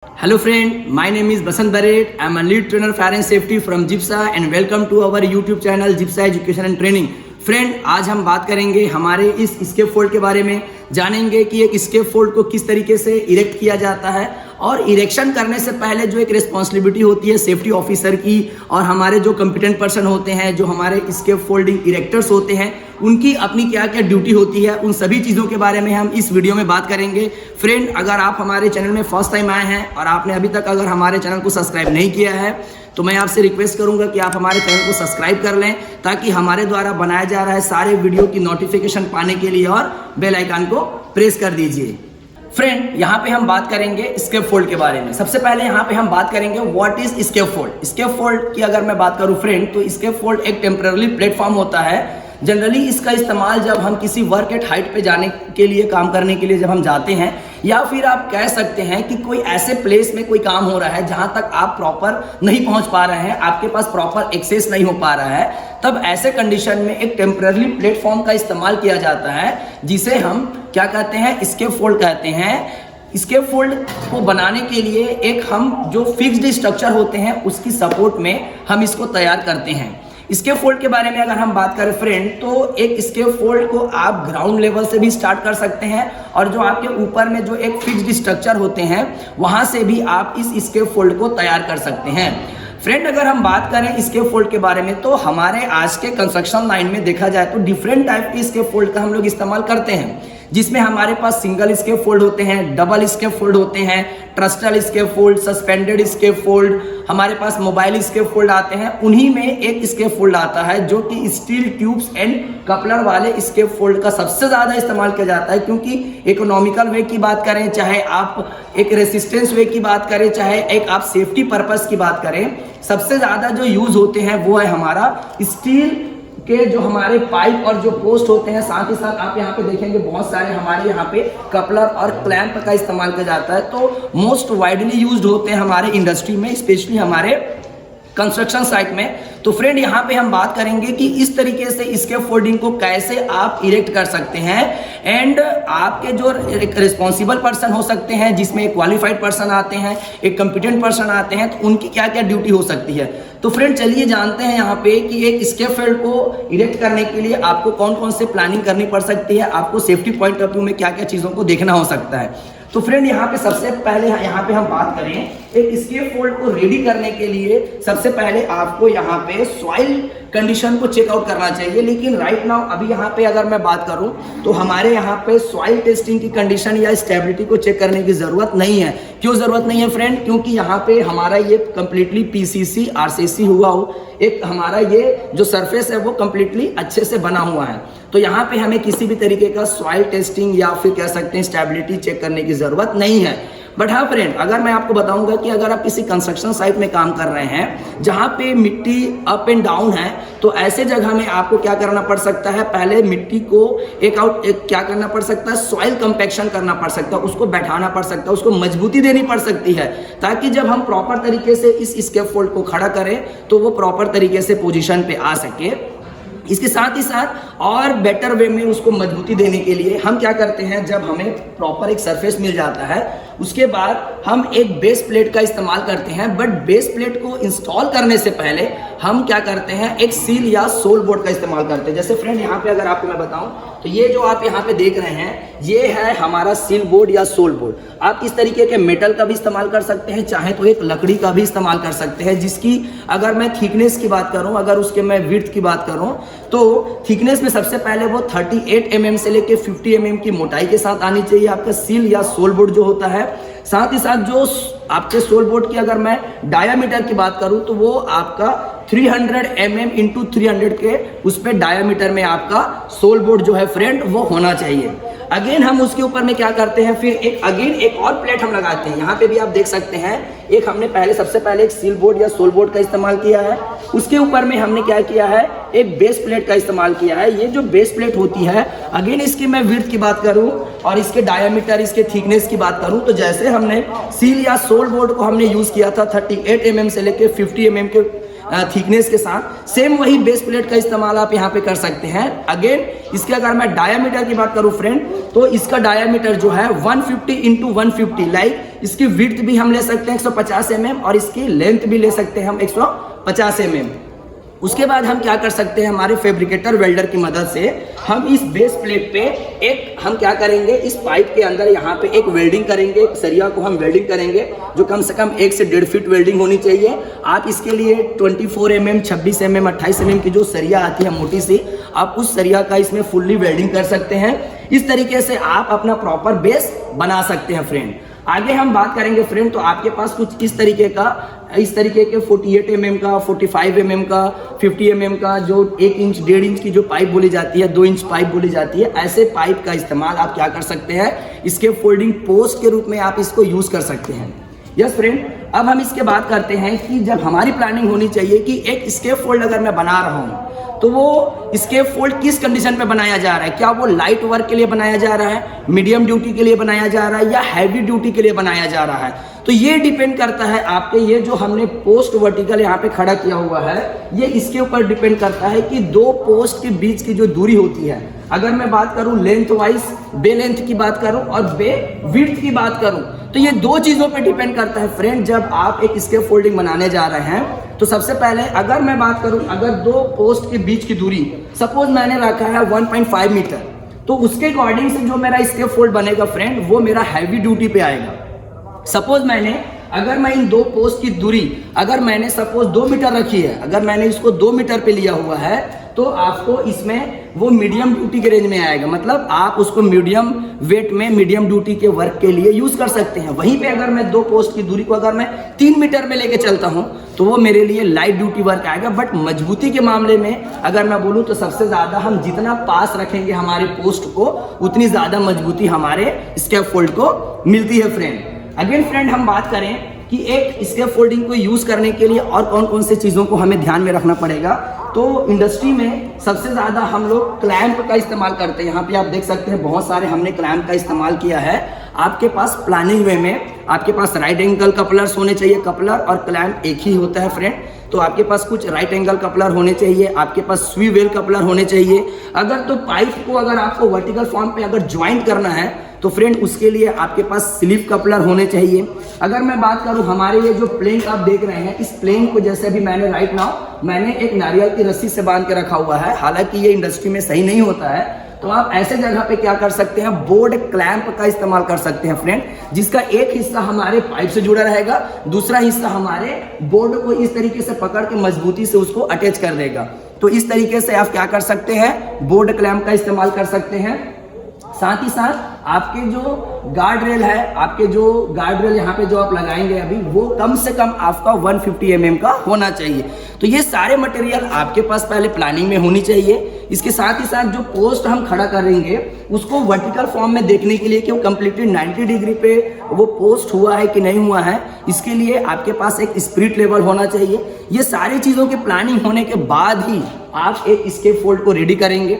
Hello friend, my name is Basant Baret. I am a lead trainer fire and safety from JIPSA and welcome to our YouTube channel JIPSA Education and Training. Friend, आज हम बात करेंगे हमारे इस escape fold के बारे में, जानेंगे कि एक स्केप फोल्ड को किस तरीके से इरेक्ट किया जाता है और इरेक्शन करने से पहले जो एक रिस्पॉन्सिबिलिटी होती है सेफ्टी ऑफिसर की और हमारे जो कॉम्पिटेंट पर्सन होते हैं, जो हमारे स्केप फोल्डिंग इरेक्टर्स होते हैं, उनकी अपनी क्या क्या ड्यूटी होती है, उन सभी चीज़ों के बारे में हम इस वीडियो में बात करेंगे। फ्रेंड, अगर आप हमारे चैनल में फर्स्ट टाइम आए हैं और आपने अभी तक अगर हमारे चैनल को सब्सक्राइब नहीं किया है तो मैं आपसे रिक्वेस्ट करूंगा कि आप हमारे चैनल को सब्सक्राइब कर लें ताकि हमारे द्वारा बनाया जा रहा है सारे वीडियो की नोटिफिकेशन पाने के लिए और बेल आइकन को प्रेस कर दीजिए। फ्रेंड, यहाँ पे हम बात करेंगे स्केप फोल्ड के बारे में। सबसे पहले यहाँ पे हम बात करेंगे what is scaffold. Scaffold की अगर मैं बात करूँ फ्रेंड, तो स्केप फोल्ड एक टेम्पररी प्लेटफॉर्म होता है। जनरली इसका इस्तेमाल जब हम किसी वर्क एट हाइट पे जाने के लिए, काम करने के लिए जब हम जाते हैं, या फिर आप कह सकते हैं कि कोई ऐसे प्लेस में कोई काम हो रहा है जहां तक आप प्रॉपर नहीं पहुंच पा रहे हैं, आपके पास प्रॉपर एक्सेस नहीं हो पा रहा है, तब ऐसे कंडीशन में एक टेम्पररी प्लेटफॉर्म का इस्तेमाल किया जाता है जिसे हम क्या कहते हैं, स्केप फोल्ड कहते हैं। स्केप फोल्ड को बनाने के लिए एक हम जो फिक्स्ड स्ट्रक्चर होते हैं उसकी सपोर्ट में हम इसको तैयार करते हैं। स्केप फोल्ड के बारे में अगर हम बात करें फ्रेंड, तो एक स्केप फोल्ड को आप ग्राउंड लेवल से भी स्टार्ट कर सकते हैं और जो आपके ऊपर में जो एक फिक्स्ड स्ट्रक्चर होते हैं वहां से भी आप इस स्केप फोल्ड को तैयार कर सकते हैं। फ्रेंड, अगर हम बात करें स्केप फोल्ड के बारे में, तो हमारे आज के कंस्ट्रक्शन लाइन में देखा जाए तो डिफरेंट टाइप के स्केप फोल्ड का हम लोग इस्तेमाल करते हैं, जिसमें हमारे पास सिंगल स्केप फोल्ड होते हैं, डबल स्केप फोल्ड होते हैं, trestle scaffold, suspended scaffold, हमारे पास मोबाइल स्केप फोल्ड आते हैं। उन्हीं में एक स्केप फोल्ड आता है जो कि स्टील ट्यूब्स एंड कपलर वाले स्केप फोल्ड का सबसे ज़्यादा इस्तेमाल किया जाता है, क्योंकि इकोनॉमिकल वे की बात करें, चाहे आप एक रेसिस्टेंस वे की बात करें, चाहे एक आप सेफ्टी पर्पस की बात करें, सबसे ज़्यादा जो यूज़ होते हैं वो है हमारा स्टील के जो हमारे पाइप और जो पोस्ट होते हैं। साथ ही साथ आप यहाँ पे देखेंगे बहुत सारे हमारे यहाँ पे कपलर और क्लैंप का इस्तेमाल किया जाता है। तो मोस्ट वाइडली यूज्ड होते हैं हमारे इंडस्ट्री में, स्पेशली हमारे कंस्ट्रक्शन साइट में। तो फ्रेंड, यहाँ पे हम बात करेंगे कि इस तरीके से स्केप फोल्डिंग को कैसे आप इरेक्ट कर सकते हैं एंड आपके जो एक रिस्पॉन्सिबल पर्सन हो सकते हैं, जिसमें एक क्वालिफाइड पर्सन आते हैं, एक कॉम्पिटेंट पर्सन आते हैं, तो उनकी क्या क्या ड्यूटी हो सकती है। तो फ्रेंड, चलिए जानते हैं यहाँ पे कि एक स्केप फोल्ड को इरेक्ट करने के लिए आपको कौन कौन से प्लानिंग करनी पड़ सकती है, आपको सेफ्टी पॉइंट ऑफ व्यू में क्या क्या चीज़ों को देखना हो सकता है। तो फ्रेंड, यहाँ पे सबसे पहले यहाँ पे हम बात करें एक स्केप फोल्ड को रेडी करने के लिए सबसे पहले आपको यहाँ पे सॉइल कंडीशन को चेकआउट करना चाहिए। लेकिन राइट नाउ अभी यहाँ पे अगर मैं बात करूँ तो हमारे यहाँ पे सॉइल टेस्टिंग की कंडीशन या स्टेबिलिटी को चेक करने की ज़रूरत नहीं है। क्यों ज़रूरत नहीं है फ्रेंड? क्योंकि यहाँ पे हमारा ये कम्प्लीटली PCC RCC हुआ हो, एक हमारा ये जो सरफेस है वो कम्प्लीटली अच्छे से बना हुआ है। तो यहाँ पे हमें किसी भी तरीके का सॉइल टेस्टिंग या फिर कह सकते हैं स्टेबिलिटी चेक करने की ज़रूरत नहीं है। बट हाँ फ्रेंड, अगर मैं आपको बताऊंगा कि अगर आप किसी कंस्ट्रक्शन साइट में काम कर रहे हैं जहाँ पे मिट्टी अप एंड डाउन है, तो ऐसे जगह में आपको क्या करना पड़ सकता है, पहले मिट्टी को क्या करना पड़ सकता है, सॉइल कंपैक्शन करना पड़ सकता है, उसको बैठाना पड़ सकता है, उसको मजबूती देनी पड़ सकती है, ताकि जब हम प्रॉपर तरीके से इस स्केप फोल्ड को खड़ा करें तो वो प्रॉपर तरीके से पोजिशन पे आ सके। इसके साथ ही साथ और बेटर वे में उसको मजबूती देने के लिए हम क्या करते हैं, जब हमें प्रॉपर एक सरफेस मिल जाता है उसके बाद हम एक बेस प्लेट का इस्तेमाल करते हैं। बट बेस प्लेट को इंस्टॉल करने से पहले हम क्या करते हैं, एक सील या सोल बोर्ड का इस्तेमाल करते हैं। जैसे फ्रेंड, यहाँ पे अगर आपको मैं बताऊं तो ये जो आप यहाँ पे देख रहे हैं ये है हमारा सील बोर्ड या सोल बोर्ड। आप इस तरीके के मेटल का भी इस्तेमाल कर सकते हैं, चाहे तो एक लकड़ी का भी इस्तेमाल कर सकते हैं, जिसकी अगर मैं थिकनेस की बात करूं, अगर उसके मैं विड्थ की बात करूं, तो थिकनेस में सबसे पहले वो 38 mm से लेके 50 mm की मोटाई के साथ आनी चाहिए आपका सील या सोल बोर्ड जो होता है। साथ ही साथ जो आपके सोल बोर्ड की अगर मैं डायामीटर की बात करूं तो वो आपका 300 mm × 300 के उस पे डायामीटर में आपका सोल बोर्ड जो है फ्रेंड वो होना चाहिए। अगेन हम उसके ऊपर में क्या करते हैं, फिर एक और प्लेट हम लगाते हैं। यहाँ पे भी आप देख सकते हैं, एक हमने सबसे पहले एक सील बोर्ड या सोल बोर्ड का इस्तेमाल किया है, उसके ऊपर में हमने क्या किया है, एक बेस प्लेट का इस्तेमाल किया है। ये जो बेस प्लेट होती है, अगेन इसकी मैं विड्थ की बात करूं और इसके डायामीटर, इसके थिकनेस की बात करूं, तो जैसे हमने सील या सोल बोर्ड को हमने यूज किया था 38 mm से लेके 50 mm के थिकनेस के साथ सेम वही बेस प्लेट का इस्तेमाल आप यहाँ पे कर सकते हैं। अगेन इसके अगर मैं डायामीटर की बात करूँ फ्रेंड, तो इसका डायामीटर जो है 150 इंटू 150, लाइक इसकी विड्थ भी हम ले सकते हैं 150 mm और इसकी लेंथ भी ले सकते हैं हम 150 mm। उसके बाद हम क्या कर सकते हैं, हमारे फैब्रिकेटर वेल्डर की मदद से हम इस बेस प्लेट पे एक हम क्या करेंगे, इस पाइप के अंदर यहाँ पे एक वेल्डिंग करेंगे, सरिया को हम वेल्डिंग करेंगे जो कम से कम 1 से 1.5 फीट वेल्डिंग होनी चाहिए। आप इसके लिए 24 mm, 26 mm, 28 mm की जो सरिया आती है मोटी सी, आप उस सरिया का इसमें फुल्ली वेल्डिंग कर सकते हैं। इस तरीके से आप अपना प्रॉपर बेस बना सकते हैं फ्रेंड। आगे हम बात करेंगे फ्रेंड, तो आपके पास कुछ इस तरीके के 48 mm का, 45 mm का, 50 mm का, जो 1 इंच 1.5 इंच की जो पाइप बोली जाती है, 2 इंच पाइप बोली जाती है, ऐसे पाइप का इस्तेमाल आप क्या कर सकते हैं, इसके फोल्डिंग पोस्ट के रूप में आप इसको यूज कर सकते हैं। यस फ्रेंड, अब हम इसके बात करते हैं कि जब हमारी प्लानिंग होनी चाहिए कि एक स्केप फोल्ड अगर मैं बना रहा हूँ तो वो स्केप फोल्ड किस कंडीशन पे बनाया जा रहा है, क्या वो लाइट वर्क के लिए बनाया जा रहा है, मीडियम ड्यूटी के लिए बनाया जा रहा है या हैवी ड्यूटी के लिए बनाया जा रहा है। तो ये डिपेंड करता है आपके, ये जो हमने पोस्ट वर्टिकल यहाँ पे खड़ा किया हुआ है, ये इसके ऊपर डिपेंड करता है कि 2 पोस्ट के बीच की जो दूरी होती है, अगर मैं बात करूं लेंथ वाइज, बे लेंथ की बात करूं और बे विड्थ की बात करूं, तो ये 2 चीजों पे डिपेंड करता है फ्रेंड। जब आप एक स्केप फोल्डिंग बनाने जा रहे हैं तो सबसे पहले अगर मैं बात करूं, अगर 2 पोस्ट के बीच की दूरी सपोज मैंने रखा है 1.5 मीटर, तो उसके अकॉर्डिंग से जो मेरा स्केप फोल्ड बनेगा फ्रेंड, वो मेरा हैवी ड्यूटी पे आएगा। सपोज अगर मैं इन 2 पोस्ट की दूरी अगर मैंने सपोज 2 मीटर रखी है, अगर मैंने इसको 2 मीटर पे लिया हुआ है, तो आपको इसमें वो मीडियम ड्यूटी के रेंज में आएगा, मतलब आप उसको मीडियम वेट में मीडियम ड्यूटी के वर्क के लिए यूज कर सकते हैं। वहीं पे अगर मैं 2 पोस्ट की दूरी को अगर मैं 3 मीटर में लेके चलता हूं तो वो मेरे लिए लाइट ड्यूटी वर्क आएगा। बट मजबूती के मामले में अगर मैं बोलूं तो सबसे ज्यादा हम जितना पास रखेंगे हमारे पोस्ट को, उतनी ज्यादा मजबूती हमारे स्केप फोल्ड को मिलती है फ्रेंड। अगेन फ्रेंड, हम बात करें कि एक स्केप फोल्डिंग को यूज करने के लिए और कौन कौन से चीजों को हमें ध्यान में रखना पड़ेगा, तो इंडस्ट्री में सबसे ज्यादा हम लोग क्लैंप का इस्तेमाल करते हैं। यहाँ पे आप देख सकते हैं बहुत सारे हमने क्लैंप का इस्तेमाल किया है। आपके पास प्लानिंग वे में आपके पास राइट एंगल कपलर्स होने चाहिए, कपलर और क्लैंप एक ही होता है फ्रेंड, तो आपके पास कुछ राइट एंगल कपलर होने चाहिए, आपके पास स्वीवेल कपलर होने चाहिए। अगर तो पाइप को अगर आपको वर्टिकल फॉर्म पे अगर ज्वाइंट करना है तो फ्रेंड उसके लिए आपके पास स्लीव कपलर होने चाहिए। अगर मैं बात करूं हमारे ये जो प्लेन आप देख रहे हैं, इस प्लेन को जैसे अभी मैंने राइट नाउ मैंने एक नारियल की रस्सी से बांध के रखा हुआ है, हालांकि ये इंडस्ट्री में सही नहीं होता है, तो आप ऐसे जगह पे क्या कर सकते हैं, बोर्ड क्लैंप का इस्तेमाल कर सकते हैं फ्रेंड, जिसका एक हिस्सा हमारे पाइप से जुड़ा रहेगा, दूसरा हिस्सा हमारे बोर्ड को इस तरीके से पकड़ के मजबूती से उसको अटैच कर देगा। तो इस तरीके से आप क्या कर सकते हैं, बोर्ड क्लैंप का इस्तेमाल कर सकते हैं। साथ ही साथ आपके जो गार्ड रेल है, आपके जो गार्ड रेल यहाँ पे जो आप लगाएंगे अभी, वो कम से कम आपका 150 mm का होना चाहिए। तो ये सारे मटेरियल आपके पास पहले प्लानिंग में होनी चाहिए। इसके साथ ही साथ जो पोस्ट हम खड़ा करेंगे उसको वर्टिकल फॉर्म में देखने के लिए कि वो कंप्लीटली 90 डिग्री पे वो पोस्ट हुआ है कि नहीं हुआ है, इसके लिए आपके पास एक स्पिरिट लेवल होना चाहिए। ये सारी चीज़ों की प्लानिंग होने के बाद ही आप एक स्केप फोल्ड को रेडी करेंगे।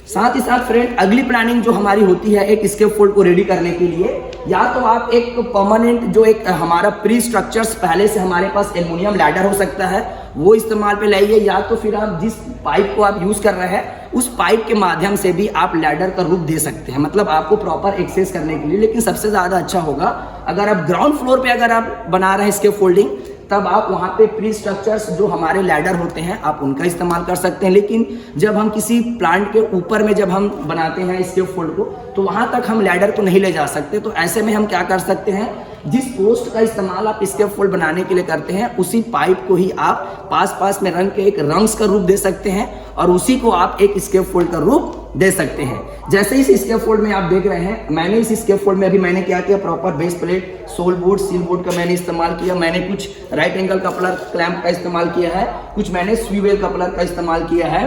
साथ ही साथ फ्रेंड, अगली प्लानिंग जो हमारी होती है एक स्केप फोल्ड को रेडी करने के लिए, या तो आप एक परमानेंट जो एक हमारा प्री स्ट्रक्चर्स पहले से हमारे पास एल्युमिनियम लैडर हो सकता है वो इस्तेमाल पे लाइए, या तो फिर आप जिस पाइप को आप यूज कर रहे हैं उस पाइप के माध्यम से भी आप लैडर का रूप दे सकते हैं, मतलब आपको प्रॉपर एक्सेस करने के लिए। लेकिन सबसे ज्यादा अच्छा होगा अगर आप ग्राउंड फ्लोर पे अगर आप बना रहे हैं स्केप फोल्डिंग, तब आप वहाँ पे प्री स्ट्रक्चर्स जो हमारे लैडर होते हैं आप उनका इस्तेमाल कर सकते हैं। लेकिन जब हम किसी प्लांट के ऊपर में जब हम बनाते हैं स्केप फोल्ड को, तो वहाँ तक हम लैडर को नहीं ले जा सकते। तो ऐसे में हम क्या कर सकते हैं, जिस पोस्ट का इस्तेमाल आप स्केप फोल्ड बनाने के लिए करते हैं उसी पाइप को ही आप पास में रंग के एक रंग्स का रूप दे सकते हैं और उसी को आप एक स्केप फोल्ड का रूप दे सकते हैं। जैसे इस स्केप फोल्ड में आप देख रहे हैं, मैंने इस स्केप फोल्ड में अभी मैंने क्या किया, proper base plate, sole board, seal board का मैंने इस्तेमाल किया, मैंने कुछ राइट एंगल कपलर क्लैंप का इस्तेमाल किया है, कुछ मैंने स्वीवेल कपलर का इस्तेमाल किया है,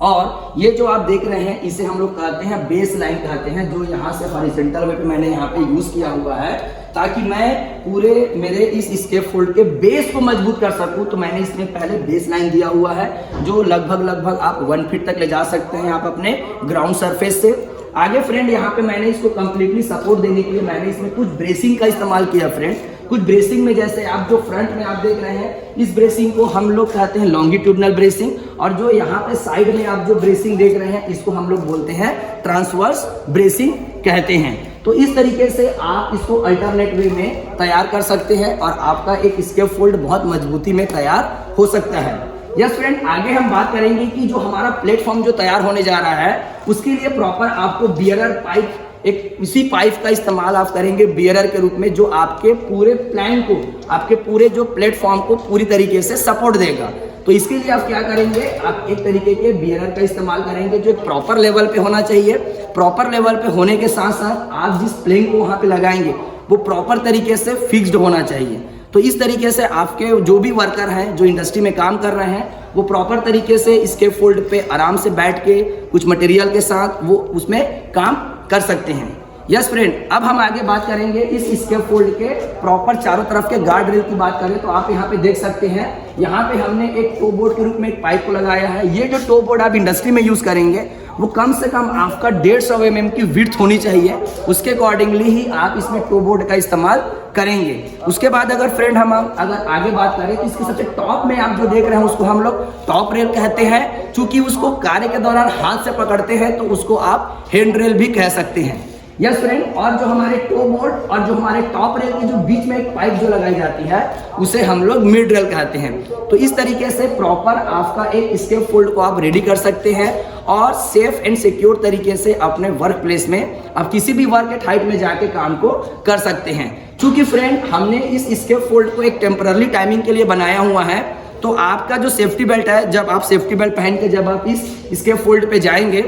और ये जो आप देख रहे हैं इसे हम लोग कहते हैं बेस लाइन कहते हैं, जो यहाँ से हॉरिजॉन्टल वे पे मैंने यहाँ पे यूज किया हुआ है ताकि मैं पूरे मेरे इस स्केप फोल्ड के बेस को मजबूत कर सकूं। तो मैंने इसमें पहले बेस लाइन दिया हुआ है जो लगभग आप 1 फीट तक ले जा सकते हैं आप अपने ग्राउंड सरफेस से। आगे फ्रेंड यहाँ पे मैंने इसको कंप्लीटली सपोर्ट देने के लिए मैंने इसमें कुछ ब्रेसिंग का इस्तेमाल किया फ्रेंड। कुछ ब्रेसिंग में जैसे आप जो फ्रंट में आप देख रहे हैं, इस ब्रेसिंग को हम लोग कहते हैं लॉन्गिट्यूडनल ब्रेसिंग, और जो यहाँ पे साइड में आप जो ब्रेसिंग देख रहे हैं इसको हम लोग बोलते हैं ट्रांसवर्स ब्रेसिंग कहते हैं। तो इस तरीके से आप इसको अल्टरनेट वे में तैयार कर सकते हैं और आपका एक स्केप फोल्ड बहुत मजबूती में तैयार हो सकता है। यस फ्रेंड, आगे हम बात करेंगे कि जो हमारा प्लेटफॉर्म जो तैयार होने जा रहा है उसके लिए प्रॉपर आपको बियरर पाइप, एक इसी पाइप का इस्तेमाल आप करेंगे बियरर के रूप में, जो आपके पूरे प्लान को, आपके पूरे जो प्लेटफॉर्म को पूरी तरीके से सपोर्ट देगा। तो इसके लिए आप क्या करेंगे, आप एक तरीके के बियरर का इस्तेमाल करेंगे जो एक प्रॉपर लेवल पे होना चाहिए। प्रॉपर लेवल पे होने के साथ साथ आप जिस प्लेन को वहाँ पे लगाएंगे वो प्रॉपर तरीके से फिक्स्ड होना चाहिए। तो इस तरीके से आपके जो भी वर्कर हैं जो इंडस्ट्री में काम कर रहे हैं वो प्रॉपर तरीके से इसके फोल्ड पे आराम से बैठ के कुछ मटेरियल के साथ वो उसमें काम कर सकते हैं। यस फ्रेंड, अब हम आगे बात करेंगे इस स्केप फोल्ड के प्रॉपर चारों तरफ के गार्ड रेल की बात करें तो आप यहाँ पे देख सकते हैं, यहाँ पे हमने एक टो बोर्ड के रूप में एक पाइप को लगाया है। ये जो टो बोर्ड आप इंडस्ट्री में यूज करेंगे वो कम से कम आपका 150 mm की विड्थ होनी चाहिए, उसके अकॉर्डिंगली ही आप इसमें टो बोर्ड का इस्तेमाल करेंगे। उसके बाद अगर फ्रेंड हम अगर आगे बात करें तो इसके सबसे टॉप में आप जो देख रहे हैं उसको हम लोग टॉप रेल कहते हैं, क्योंकि उसको कार्य के दौरान हाथ से पकड़ते हैं तो उसको आप हैंड रेल भी कह सकते हैं। यस फ्रेंड, और जो हमारे टो बोर्ड और जो हमारे टॉप रेल के जो बीच में एक पाइप जो लगाई जाती है उसे हम लोग मिड रेल कहते हैं। तो इस तरीके से प्रॉपर आपका एक स्केप फोल्ड को आप रेडी कर सकते हैं और सेफ एंड सिक्योर तरीके से अपने वर्क प्लेस में आप किसी भी वर्क एट हाइट में जाके काम को कर सकते हैं। क्योंकि फ्रेंड हमने इस स्केप फोल्ड को एक टेम्पररी टाइमिंग के लिए बनाया हुआ है, तो आपका जो सेफ्टी बेल्ट है, जब आप सेफ्टी बेल्ट पहन के जब आप इस स्केप फोल्ड पे जाएंगे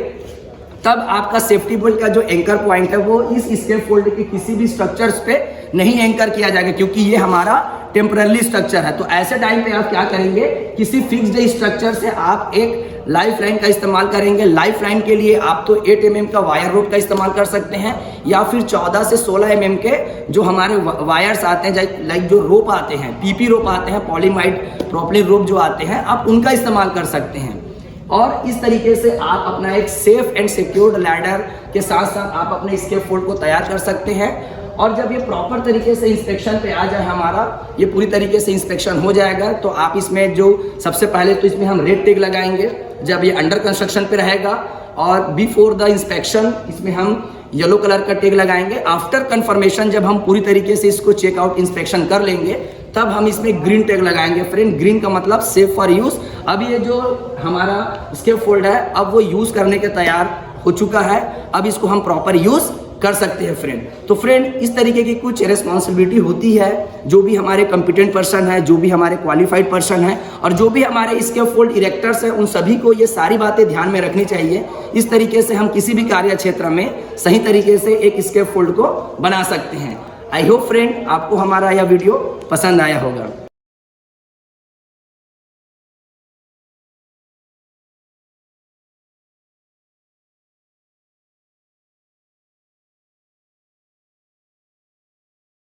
तब आपका सेफ्टी बेल्ट का जो एंकर पॉइंट है वो इस स्केप फोल्ड के किसी भी स्ट्रक्चर्स पे नहीं एंकर किया जाएगा, क्योंकि ये हमारा टेम्पररी स्ट्रक्चर है। तो ऐसे टाइम पे आप क्या करेंगे, किसी फिक्स्ड स्ट्रक्चर से आप एक लाइफ लाइन का इस्तेमाल करेंगे। लाइफ लाइन के लिए आप तो 8 mm का वायर रोड का इस्तेमाल कर सकते हैं या फिर 14 से 16 mm के जो हमारे वायर्स आते हैं, लाइक जो रोप आते हैं, पीपी रोप आते हैं, पॉलीमाइड प्रोपिलीन रोप जो आते हैं, आप उनका इस्तेमाल कर सकते हैं। और इस तरीके से आप अपना एक सेफ एंड सिक्योर्ड लैडर के साथ साथ आप अपने स्केप फोल्ड को तैयार कर सकते हैं। और जब ये प्रॉपर तरीके से इंस्पेक्शन पे आ जाए, हमारा ये पूरी तरीके से इंस्पेक्शन हो जाएगा, तो आप इसमें जो सबसे पहले तो इसमें हम रेड टैग लगाएंगे जब ये अंडर कंस्ट्रक्शन पे रहेगा, और बिफोर द इंस्पेक्शन इसमें हम येलो कलर का टैग लगाएंगे। आफ्टर कंफर्मेशन जब हम पूरी तरीके से इसको चेकआउट इंस्पेक्शन कर लेंगे तब हम इसमें ग्रीन टैग लगाएंगे। फ्रेंड, ग्रीन का मतलब सेफ फॉर यूज। अब ये जो हमारा स्केप फोल्ड है अब वो यूज करने के तैयार हो चुका है, अब इसको हम प्रॉपर यूज कर सकते हैं फ्रेंड। तो फ्रेंड, इस तरीके की कुछ रिस्पॉन्सिबिलिटी होती है, जो भी हमारे कॉम्पिटेंट पर्सन है, जो भी हमारे क्वालिफाइड पर्सन है और जो भी हमारे स्केप फोल्ड इरेक्टर्स हैं, उन सभी को ये सारी बातें ध्यान में रखनी चाहिए। इस तरीके से हम किसी भी कार्य क्षेत्र में सही तरीके से एक स्केप फोल्ड को बना सकते हैं। आई होप फ्रेंड आपको हमारा यह वीडियो पसंद आया होगा।